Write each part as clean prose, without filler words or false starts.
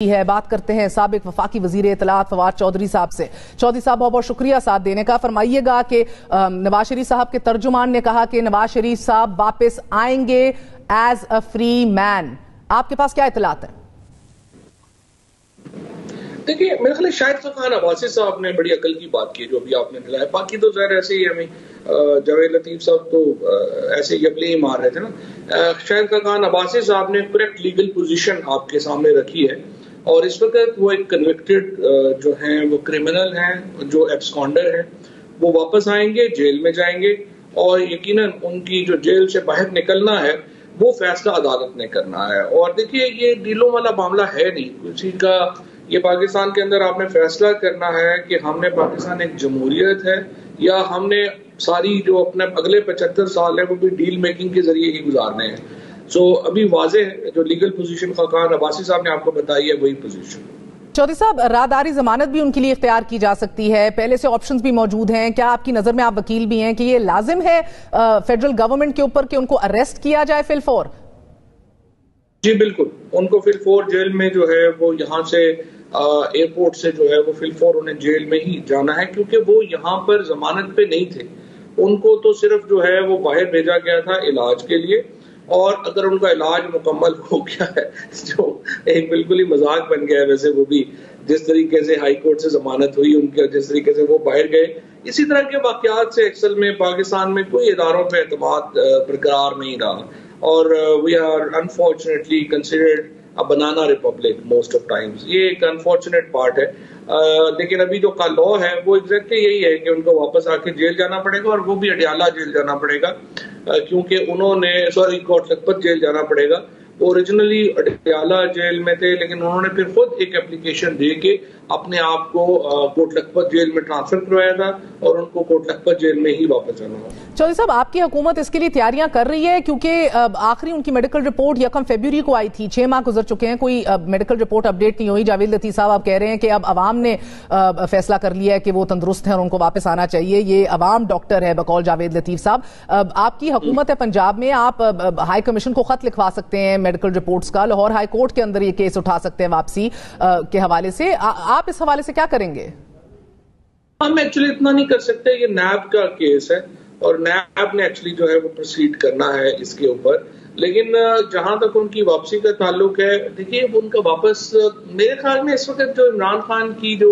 है। बात करते हैं साबिक वफाकी वजीर इत्तलात फवाद चौधरी साहब से। चौधरी साहब बहुत बहुत शुक्रिया साथ देने का। फरमाइएगा कि नवाज शरीफ साहब के तर्जुमान ने कहा कि नवाज शरीफ साहब वापस आएंगे एज अ फ्री मैन, आपके पास क्या इत्तलात है? देखिए, मेरे ख्याल शाहिद खान अब्बासी साहब ने बड़ी अकल की बात की जो अभी आपने दिलाया। बाकी तो ज़ाहिर ऐसे ही हमें जावेद लतीफ साहब तो ऐसे यबले ही मार रहे थे ना। शाहिद खान अब्बासी साहब ने करेक्ट लीगल पोजीशन आपके सामने रखी है और इस वक्त वो एक कन्विक्टेड जो हैं वो क्रिमिनल हैं, जो एब्सकॉन्डर हैं, वो वापस आएंगे, जेल में जाएंगे और यकीनन उनकी जो जेल से बाहर निकलना है वो फैसला अदालत ने करना है। और देखिए, ये डीलों वाला मामला है नहीं किसी का। ये पाकिस्तान के अंदर आपने फैसला करना है कि हमने पाकिस्तान एक जमहूरियत है या हमने सारी जो अपने अगले 75 साल है वो भी डील मेकिंग के जरिए ही गुजारने हैं। सो अभी वाजे जो लीगल पोजीशन खान अब्बासी साहब ने आपको बताई है वही पोजीशन। चौधरी साहब, राहदारी जमानत भी उनके लिए इख्तियार की जा सकती है, पहले से ऑप्शंस भी मौजूद हैं। क्या आपकी नजर में, आप वकील भी हैं, कि ये लाजिम है फेडरल गवर्नमेंट के ऊपर कि उनको अरेस्ट किया जाए फिलफौर? जी बिल्कुल, उनको फिलफौर जेल में जो है वो यहाँ से एयरपोर्ट से जो है वो फिलफौर उन्हें जेल में ही जाना है, क्योंकि वो यहाँ पर जमानत पे नहीं थे। उनको तो सिर्फ जो है वो बाहर भेजा गया था इलाज के लिए, और अगर उनका इलाज मुकम्मल हो गया है, जो एक बिल्कुल ही मजाक बन गया है वैसे वो भी, जिस तरीके से हाई कोर्ट से जमानत हुई उनके, जिस तरीके से वो बाहर गए, इसी तरह के वाकयात से अक्सर में पाकिस्तान में कोई इदारों पर एतमाद बरकरार नहीं रहा और we are unfortunately considered a banana republic most of times. ये एक अनफॉर्चुनेट पार्ट है। लेकिन अभी जो का लॉ है वो एग्जैक्टली यही है कि उनको वापस आके जेल जाना पड़ेगा और वो भी अडियाला जेल जाना पड़ेगा, क्योंकि उन्होंने कोट लखपत जेल जाना पड़ेगा। वो ओरिजिनली अडियाला जेल में थे, लेकिन उन्होंने फिर खुद एक एप्लीकेशन दे के अपने आप को कोट लखपत जेल में ट्रांसफर करवाया था और उनको कोट लखपत जेल में ही वापस आना होगा। चौधरी साहब, आपकी हुकूमत इसके लिए तैयारियां कर रही है? क्योंकि आखिरी उनकी मेडिकल रिपोर्ट 1 फरवरी को आई थी, 6 माह गुजर चुके हैं, कोई मेडिकल रिपोर्ट अपडेट नहीं हुई। जावेद लतीफ साहब आप कह रहे हैं कि अब अवाम ने फैसला कर लिया है कि वो तंदुरुस्त है और उनको वापस आना चाहिए। ये अवाम डॉक्टर है बकौल जावेद लतीफ साहब। आपकी हुकूमत है पंजाब में, आप हाई कमीशन को खत लिखवा सकते हैं मेडिकल रिपोर्ट्स का, लाहौर हाई कोर्ट के अंदर ये केस उठा सकते हैं वापसी के हवाले से। आप इस हवाले से क्या करेंगे? हम एक्चुअली इतना नहीं कर सकते, ये नैब का केस है और नैब ने एक्चुअली जो है वो प्रोसीड करना है इसके ऊपर। लेकिन जहां तक उनकी वापसी का ताल्लुक है, देखिए उनका वापस, मेरे ख्याल में इस वक्त जो इमरान खान की जो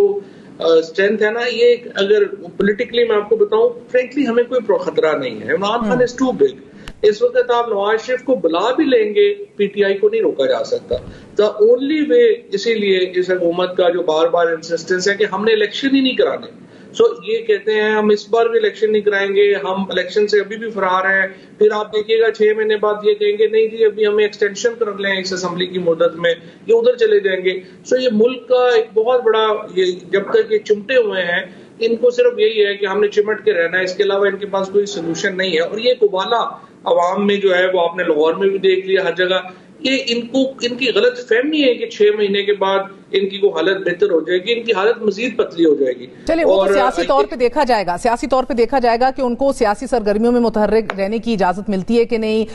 स्ट्रेंथ है ना, ये अगर पॉलिटिकली मैं आपको बताऊं, फ्रेंकली हमें कोई खतरा नहीं है। Imran Khan is too big. इस वक्त आप नवाज शरीफ को बुला भी लेंगे, पीटीआई को नहीं रोका जा सकता। द ओनली वे, इसीलिए इस हुकूमत का जो बार बार इंसिस्टेंस है कि हमने इलेक्शन ही नहीं कराने। ये कहते हैं हम इस बार भी इलेक्शन नहीं कराएंगे, हम इलेक्शन से अभी भी फरार हैं। फिर आप देखिएगा 6 महीने बाद ये कहेंगे नहीं जी अभी हमें एक्सटेंशन कर लें इस असेंबली की मुद्दत में, ये उधर चले जाएंगे। ये मुल्क का एक बहुत बड़ा, ये जब तक ये चिमटे हुए हैं, इनको सिर्फ यही है कि हमने चिमट के रहना है, इसके अलावा इनके पास कोई सोल्यूशन नहीं है। और ये कुबाला अवाम में जो है वो आपने लाहौर में भी देख लिया, हर जगह ये इनकी गलत फहमी है कि 6 महीने के बाद इनकी को हालत बेहतर हो जाएगी, इनकी हालत मजीद पतली हो जाएगी। चलिए, वो तो सियासी तौर पे देखा जाएगा, सियासी तौर पे देखा जाएगा कि उनको सियासी सरगर्मियों में मुतहर्रिक रहने की इजाजत मिलती है कि नहीं,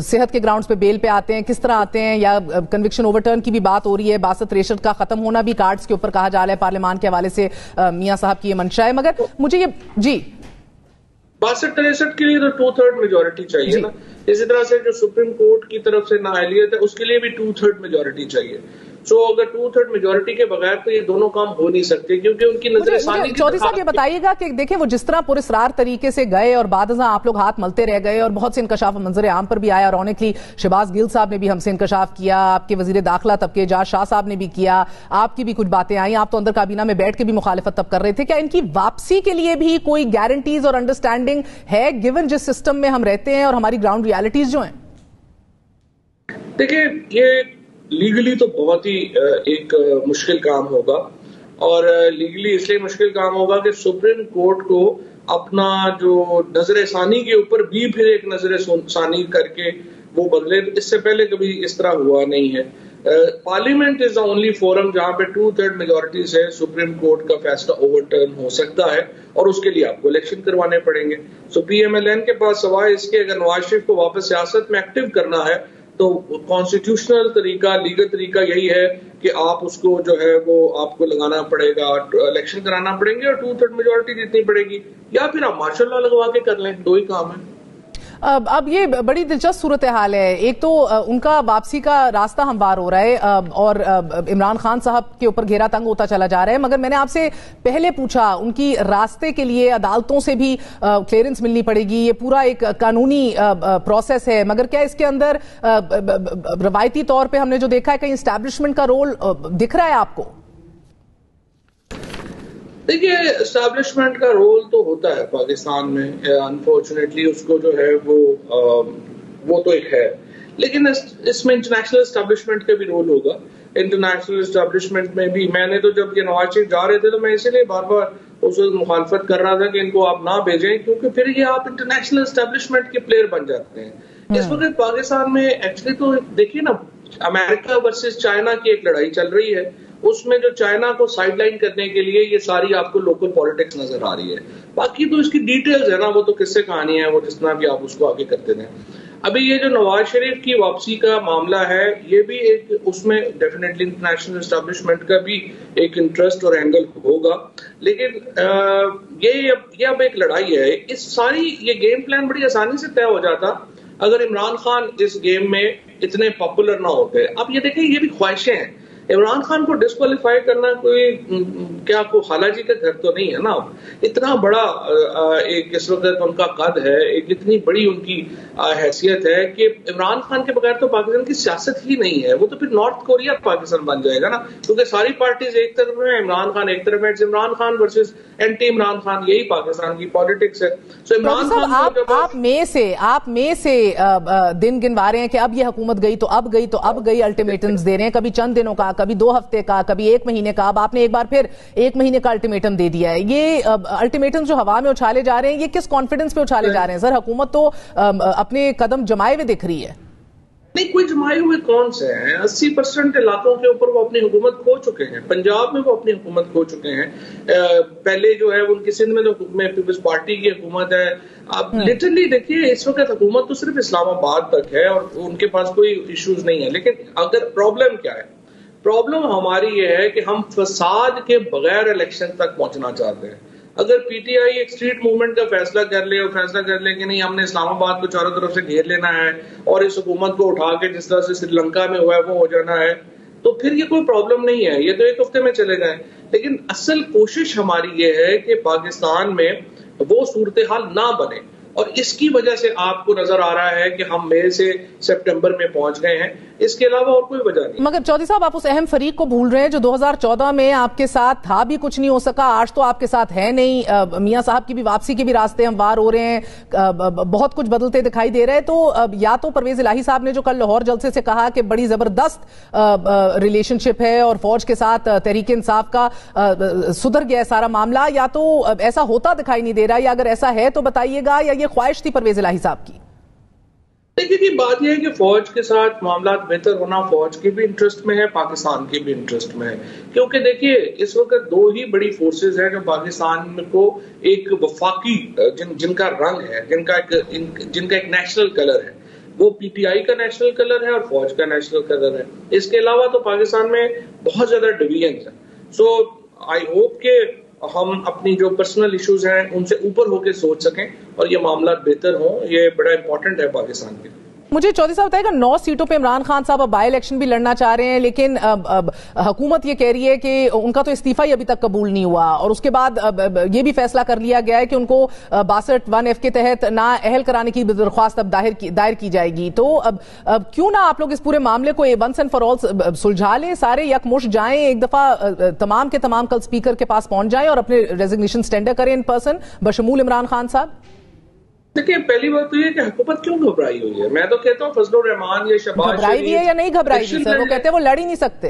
सेहत के ग्राउंड्स पे बेल पे आते हैं, किस तरह आते हैं, या कन्विक्शन ओवरटर्न की भी बात हो रही है। 62-63 का खत्म होना भी कार्ड्स के ऊपर कहा जा रहा है, पार्लियामान के हवाले से मियां साहब की ये मंशा है। मगर मुझे ये, जी 62-63 के लिए तो 2/3 मेजोरिटी चाहिए ना। इसी तरह से जो सुप्रीम कोर्ट की तरफ से नाअहलियत है उसके लिए भी 2/3 मेजोरिटी चाहिए। अगर 2/3 मेजोरिटी के बगैर तो ये दोनों काम हो नहीं सकते, क्योंकि उनकी नजर सानी। चौधरी साहब ये बताइएगा कि देखिए वो जिस तरह पुरस्कार तरीके से गए और बाद आप लोग हाथ मलते रह गए और बहुत से इंकशाफ मंजर आम पर भी आया। इरोनिकली शहबाज गिल साहब ने भी हमसे इंकशाफ किया, आपके वजीर दाखिला तब के एजाज शाह साहब ने भी किया, आपकी भी कुछ बातें आई, आप तो अंदर काबीना में बैठ के भी मुखालिफत तब कर रहे थे। क्या इनकी वापसी के लिए भी कोई गारंटीज और अंडरस्टैंडिंग है, गिवन जिस सिस्टम में हम रहते हैं और हमारी ग्राउंड रियलिटीज जो हैं? देखिए, ये लीगली तो बहुत ही एक मुश्किल काम होगा, और लीगली इसलिए मुश्किल काम होगा कि सुप्रीम कोर्ट को अपना जो नजर सानी के ऊपर भी फिर एक नजर सानी करके वो बदले। इससे पहले कभी इस तरह हुआ नहीं है। Parliament is the only forum जहां पे 2/3 मेजोरिटी से सुप्रीम कोर्ट का फैसला ओवरटर्न हो सकता है, और उसके लिए आपको इलेक्शन करवाने पड़ेंगे। PMLN के पास सवाए इसके, अगर नवाज शरीफ को वापस सियासत में एक्टिव करना है तो कॉन्स्टिट्यूशनल तरीका, लीगल तरीका यही है कि आप उसको जो है वो आपको लगाना पड़ेगा, इलेक्शन कराना पड़ेंगे और 2/3 मेजोरिटी जीतनी पड़ेगी, या फिर आप मार्शल लॉ लगवा के कर लें, दो ही काम है। अब ये बड़ी दिलचस्प सूरत हाल है। एक तो उनका वापसी का रास्ता हमवार हो रहा है और इमरान खान साहब के ऊपर घेरा तंग होता चला जा रहा है, मगर मैंने आपसे पहले पूछा उनकी रास्ते के लिए अदालतों से भी क्लियरेंस मिलनी पड़ेगी, ये पूरा एक कानूनी प्रोसेस है, मगर क्या इसके अंदर रवायती तौर पे हमने जो देखा है कहीं एस्टैब्लिशमेंट का रोल दिख रहा है आपको? देखिए, एस्टैब्लिशमेंट का रोल तो होता है पाकिस्तान में, अनफॉर्चुनेटली उसको जो है वो तो एक है, लेकिन इसमें इंटरनेशनल एस्टैब्लिशमेंट का भी रोल होगा। इंटरनेशनल एस्टैब्लिशमेंट में भी मैंने तो जब ये नवाज शरीफ जा रहे थे तो मैं इसीलिए बार बार उस मुखालफत कर रहा था कि इनको आप ना भेजें, क्योंकि फिर ये आप इंटरनेशनल एस्टैब्लिशमेंट के प्लेयर बन जाते हैं। इस वक्त पाकिस्तान में एक्चुअली तो देखिए ना, अमेरिका वर्सेस चाइना की एक लड़ाई चल रही है, उसमें जो चाइना को साइडलाइन करने के लिए ये सारी आपको लोकल पॉलिटिक्स नजर आ रही है। बाकी तो इसकी डिटेल्स है ना, वो तो किस्से कहानी है, वो जितना भी आप उसको आगे करते रहें। अभी ये जो नवाज शरीफ की वापसी का मामला है, ये भी एक उसमें डेफिनेटली इंटरनेशनल एस्टैब्लिशमेंट का भी एक इंटरेस्ट और एंगल होगा, लेकिन ये अब एक लड़ाई है। इस सारी ये गेम प्लान बड़ी आसानी से तय हो जाता अगर इमरान खान इस गेम में इतने पॉपुलर ना होते। अब ये देखिए, ये भी ख्वाहिशें हैं। इमरान खान को डिस्क्वालीफाई करना कोई क्या को खालाजी का घर तो नहीं है ना। इतना बड़ा एक इस वक्त उनका कद है, एक इतनी बड़ी उनकी हैसियत है कि इमरान खान के बगैर तो पाकिस्तान की सियासत ही नहीं है। वो तो फिर नॉर्थ कोरिया पाकिस्तान बन जाएगा ना, क्योंकि सारी पार्टीज एक तरफ है, इमरान खान एक तरफ है। इमरान खान वर्सेस एंटी इमरान खान, यही पाकिस्तान की पॉलिटिक्स है। सो इमरान खान आप में से दिन गिनवा रहे हैं कि अब ये हुकूमत गई तो अब गई तो अब गई, अल्टीमेटम्स दे रहे हैं, कभी चंद दिनों का, कभी 2 हफ्ते का, कभी 1 महीने का। अब आपने एक बार फिर 1 महीने का अल्टीमेटम दे दिया है। ये अल्टीमेटम जो हवा में उछाले जा रहे हैं, ये किस कॉन्फिडेंस पे उछाले जा रहे हैं सर? हुकूमत तो अपने कदम जमाए हुए दिख रही है। नहीं, कोई जमाए हुए कौन से हैं? 80% इलाकों के ऊपर वो अपनी हुकूमत खो चुके हैं। पंजाब में वो अपनी हुकूमत खो चुके हैं। पहले जो है उनकी सिंध में जो पीपल्स पार्टी की हुकूमत है। आप लिटरली देखिए, इस वक्त हुकूमत तो सिर्फ इस्लामाबाद तक है और उनके पास कोई इश्यूज नहीं है। लेकिन अगर प्रॉब्लम क्या है, प्रॉब्लम हमारी ये है कि हम फसाद के बगैर इलेक्शन तक पहुंचना चाहते हैं। अगर पीटीआई एक स्ट्रीट मूवमेंट का फैसला कर ले और फैसला कर ले कि नहीं, हमने इस्लामाबाद को चारों तरफ से घेर लेना है और इस हुकूमत को उठा के जिस तरह से श्रीलंका में हुआ है वो हो जाना है, तो फिर ये कोई प्रॉब्लम नहीं है, ये तो 1 हफ्ते में चले जाए। लेकिन असल कोशिश हमारी ये है कि पाकिस्तान में वो सूरत हाल ना बने, और इसकी वजह से आपको नजर आ रहा है कि हम मई से सितंबर में पहुंच गए हैं। इसके अलावा और कोई वजह नहीं। मगर चौधरी साहब, आप उस अहम फरीक को भूल रहे हैं जो 2014 में आपके साथ था, भी कुछ नहीं हो सका, आज तो आपके साथ है नहीं। मियां साहब की भी वापसी के भी रास्ते हमवार हो रहे हैं, बहुत कुछ बदलते दिखाई दे रहे हैं। तो या तो परवेज इलाही साहब ने जो कल लाहौर जलसे से कहा कि बड़ी जबरदस्त रिलेशनशिप है और फौज के साथ तहरीक इंसाफ का सुधर गया सारा मामला, या तो ऐसा होता दिखाई नहीं दे रहा, या अगर ऐसा है तो बताइएगा, या ये ख्वाहिश थी परवेज इलाही साहब की? देखिए, बात यह है कि फौज के साथ मामला बेहतर होना फौज के भी इंटरेस्ट में है, पाकिस्तान के भी इंटरेस्ट में है। क्योंकि देखिए, इस वक्त 2 ही बड़ी फोर्सेस हैं जो पाकिस्तान को एक वफाकी जिनका रंग है, जिनका एक नेशनल कलर है, वो पीटीआई का नेशनल कलर है और फौज का नेशनल कलर है। इसके अलावा तो पाकिस्तान में बहुत ज्यादा डिवीजन है। सो आई होप के हम अपनी जो पर्सनल इश्यूज हैं उनसे ऊपर होकर सोच सकें और ये मामला बेहतर हो। ये बड़ा इंपॉर्टेंट है पाकिस्तान के। मुझे चौधरी साहब बताएगा, 9 सीटों पे इमरान खान साहब अब बाई इलेक्शन भी लड़ना चाह रहे हैं, लेकिन हुकूमत ये कह रही है कि उनका तो इस्तीफा ही अभी तक कबूल नहीं हुआ, और उसके बाद ये भी फैसला कर लिया गया है कि उनको 62(1)(f) के तहत ना अहल कराने की दरख्वास्त अब दायर की जाएगी। तो अब क्यों ना आप लोग इस पूरे मामले को वंस एंड फॉर ऑल सुलझा लें, सारे यकमुश्त जाएं, एक दफा तमाम के तमाम कल स्पीकर के पास पहुंच जाएं और अपने रेजिग्नेशन टेंडर करें इन पर्सन बशमूल इमरान खान साहब? देखिए, पहली बात तो ये कि हुकूमत क्यों घबराई हुई है। मैं तो कहता हूँ फजलुर रहमान या शहबाज घबराई भी है या नहीं घबराई भी सर? वो कहते हैं वो लड़ ही नहीं सकते,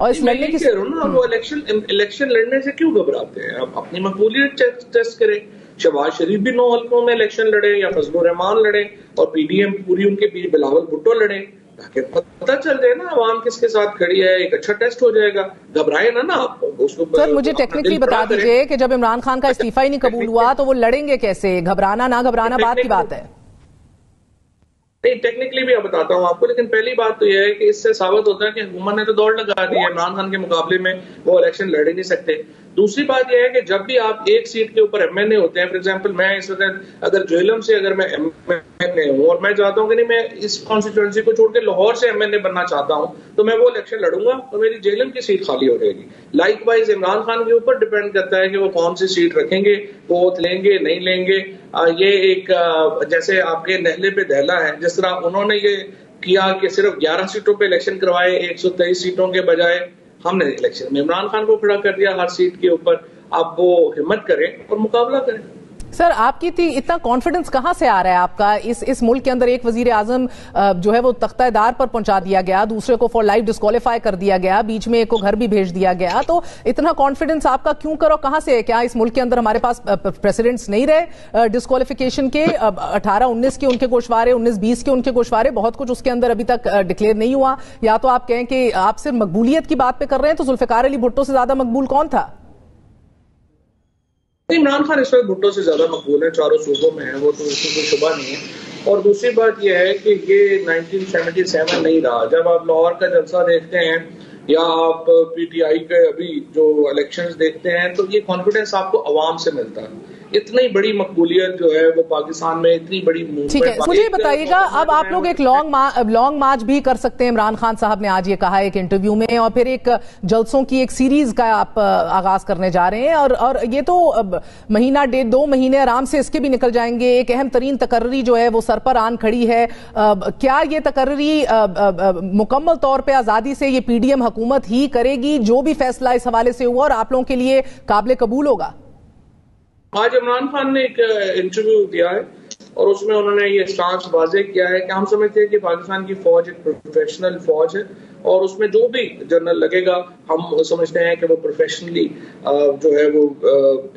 और इस लड़ने की ना वो इलेक्शन लड़ने से क्यों घबराते हैं? आप अपनी मकबूलियत टेस्ट करें। शहबाज शरीफ भी 9 हल्कों में इलेक्शन लड़े या फजलुर रहमान लड़े और पीडीएम पूरी उनके बीच बिलावल भुट्टो लड़े, ताकि पता चल जाए ना अवाम किसके साथ खड़ी है। एक अच्छा टेस्ट हो जाएगा। घबराए ना आप उसको। सर, मुझे टेक्निकली बता दीजिए कि जब इमरान खान का इस्तीफा ही नहीं कबूल हुआ तो वो लड़ेंगे कैसे? घबराना ना घबराना बात की बात है। नहीं, टेक्निकली भी अब बताता हूँ आपको, लेकिन पहली बात तो यह है कि इससे साबित होता है कि हुकूमत ने तो दौड़ लगा दी है, इमरान खान के मुकाबले में वो इलेक्शन लड़ ही नहीं सकते। दूसरी बात यह है कि जब भी आप एक सीट के ऊपर एमएनए होते हैं, फॉर एग्जांपल मैं इस वक्त अगर झेलम से अगर मैं एमएनए हूं और मैं चाहता हूं कि नहीं मैं इस कॉन्स्टिट्यूएंसी को छोड़ के लाहौर से एमएनए बनना चाहता हूं, तो मैं वो इलेक्शन लड़ूंगा तो मेरी झेलम की सीट खाली हो जाएगी। लाइकवाइज इमरान खान के ऊपर डिपेंड करता है कि वो कौन सी सीट रखेंगे, वोट लेंगे नहीं लेंगे। ये एक जैसे आपके नहले पे दहला है, जिस तरह उन्होंने ये किया कि सिर्फ 11 सीटों पे इलेक्शन करवाए 123 सीटों के बजाय, हमने इलेक्शन में इमरान खान को खड़ा कर दिया हर सीट के ऊपर। अब वो हिम्मत करें और मुकाबला करें। सर, आपकी इतना कॉन्फिडेंस कहां से आ रहा है आपका? इस मुल्क के अंदर एक वजीर आजम जो है वो तख्तादार पर पहुंचा दिया गया, दूसरे को फॉर लाइफ डिस्क्वालीफाई कर दिया गया, बीच में एक को घर भी भेज दिया गया, तो इतना कॉन्फिडेंस आपका क्यों करो? कहां से है? क्या इस मुल्क के अंदर हमारे पास प्रेसिडेंट्स नहीं रहे डिस्क्वालिफिकेशन के? 18-19 के उनके गोशवारे, 19-20 के उनके गोशवारे, बहुत कुछ उसके अंदर अभी तक डिक्लेयर नहीं हुआ। या तो आप कहें कि आप सिर्फ मकबूलियत की बात पे कर रहे हैं, तो जुल्फिकार अली भुट्टो से ज्यादा मकबूल कौन था? इमरान खान इस वक्त भुट्टो से ज्यादा मकबूल है, चारों सूबों में है वो, तो उसमें कोई शुबा नहीं है। और दूसरी बात यह है कि ये 1977 नहीं रहा। जब आप लाहौर का जलसा देखते हैं या आप पीटीआई के अभी जो इलेक्शंस देखते हैं, तो ये कॉन्फिडेंस आपको अवाम से मिलता है। इतनी बड़ी मकबूलियत जो है वो पाकिस्तान में, इतनी बड़ी मूवमेंट। ठीक है, मुझे बताइएगा, अब आप लोग एक लॉन्ग मार्च भी कर सकते हैं। इमरान खान साहब ने आज ये कहा एक इंटरव्यू में, और फिर एक जलसों की एक सीरीज का आप आगाज करने जा रहे हैं, और ये तो महीना 1.5-2 महीने आराम से इसके भी निकल जाएंगे। एक अहम तरीन तकर्री जो है वो सर पर आन खड़ी है। क्या ये तकर्री मुकम्मल तौर पर आजादी से ये पीडीएम हुकूमत ही करेगी? जो भी फैसला इस हवाले से हुआ और आप लोगों के लिए काबिल कबूल होगा? आज इमरान खान ने एक इंटरव्यू दिया है और उसमें उन्होंने ये स्टांस वाज़ेह किया है कि हम समझते हैं कि पाकिस्तान की फौज एक प्रोफेशनल फौज है और उसमें जो भी जनरल लगेगा हम समझते हैं कि वो प्रोफेशनली जो है वो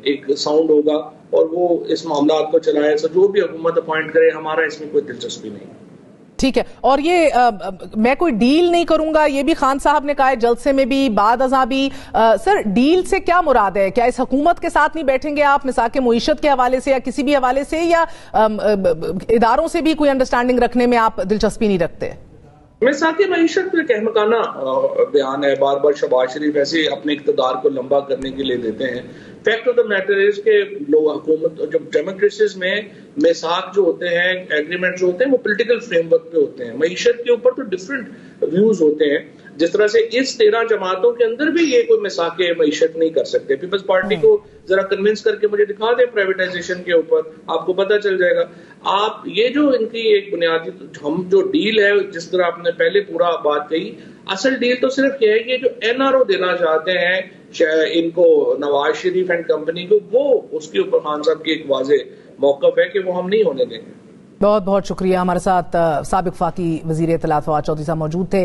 एक साउंड होगा और वो इस मामला को चलाए। सो जो भी हुकूमत अपॉइंट करे, हमारा इसमें कोई दिलचस्पी नहीं। ठीक है, और ये मैं कोई डील नहीं करूंगा, ये भी खान साहब ने कहा है जलसे में भी, बाद अज़ां भी। सर, डील से क्या मुराद है? क्या इस हुकूमत के साथ नहीं बैठेंगे आप मिसाके मुईशत के हवाले से या किसी भी हवाले से, या इदारों से भी कोई अंडरस्टैंडिंग रखने में आप दिलचस्पी नहीं रखते? मिसाके मईशत में कहमकाना बयान है। बार बार शहबाज शरीफ ऐसे अपने इक़्तिदार को लंबा करने के लिए देते हैं। Fact of the matter is के लोग हुकूमत, जब डेमोक्रेसीज में मिसाक जो होते हैं, एग्रीमेंट जो होते हैं, वो पॉलिटिकल फ्रेमवर्क पे होते हैं। मईशत के ऊपर तो डिफरेंट व्यूज होते हैं। जिस तरह से इस 13 जमातों के अंदर भी ये कोई मिसाके मईशत नहीं कर सकते। पीपल्स पार्टी को जरा कन्विंस करके मुझे दिखा दे प्राइवेटाइजेशन के ऊपर, आपको पता चल जाएगा। आप ये जो इनकी एक बुनियादी हम जो डील है, जिस तरह आपने पहले पूरा बात कही, असल डील तो सिर्फ ये है कि जो एनआरओ देना चाहते हैं इनको नवाज शरीफ एंड कंपनी को, वो उसके ऊपर खान साहब की एक वाज़ेह मौक़िफ़ है कि वो हम नहीं होने देंगे। बहुत बहुत शुक्रिया। हमारे साथ साबिक फाकी वज़ीर इत्तलात फवाद चौधरी साहब मौजूद थे।